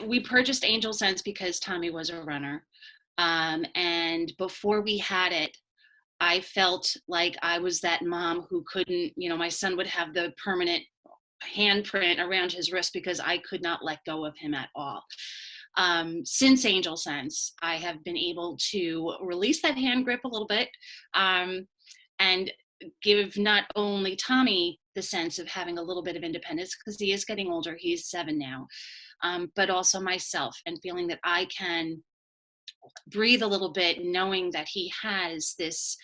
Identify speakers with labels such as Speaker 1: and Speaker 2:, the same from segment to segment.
Speaker 1: we purchased AngelSense because Tommy was a runner. And before we had it, I felt like I was that mom who couldn't, my son would have the permanent handprint around his wrist because I could not let go of him at all. Since AngelSense, I have been able to release that hand grip a little bit, and give not only Tommy the sense of having a little bit of independence because he is getting older, he's 7 now, but also myself, and feeling that I can breathe a little bit, knowing that he has this,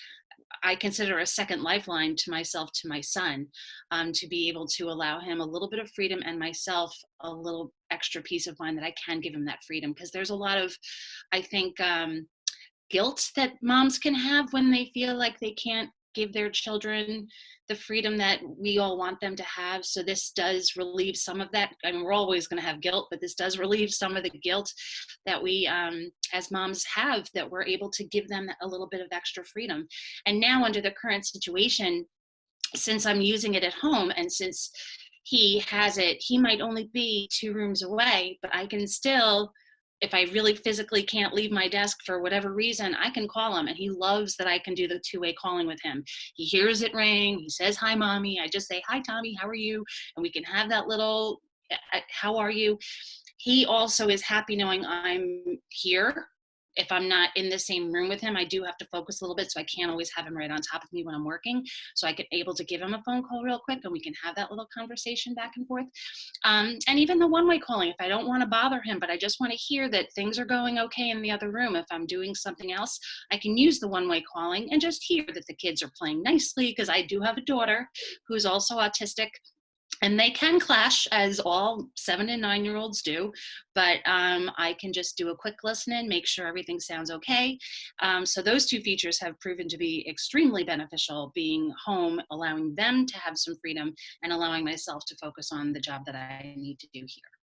Speaker 1: I consider a second lifeline to myself, to my son, to be able to allow him a little bit of freedom, and myself a little extra peace of mind that I can give him that freedom. Because there's a lot of, I think, guilt that moms can have when they feel like they can't give their children the freedom that we all want them to have. So this does relieve some of that. I mean, we're always going to have guilt, but this does relieve some of the guilt that we as moms have, that we're able to give them a little bit of extra freedom. And now, under the current situation, since I'm using it at home, and since he has it, he might only be 2 rooms away, but I can still, if I really physically can't leave my desk for whatever reason, I can call him, and he loves that I can do the 2-way calling with him. He hears it ring, he says, "Hi, mommy." I just say, "Hi, Tommy, how are you?" And we can have that little, "How are you?" He also is happy knowing I'm here. If I'm not in the same room with him, I do have to focus a little bit, so I can't always have him right on top of me when I'm working. So I get able to give him a phone call real quick, and we can have that little conversation back and forth. And even the one-way calling, if I don't want to bother him, but I just want to hear that things are going okay in the other room, if I'm doing something else, I can use the one-way calling and just hear that the kids are playing nicely, because I do have a daughter who's also autistic. And they can clash, as all 7 and 9-year-olds do, but I can just do a quick listen in, make sure everything sounds okay. So those 2 features have proven to be extremely beneficial, being home, allowing them to have some freedom, and allowing myself to focus on the job that I need to do here.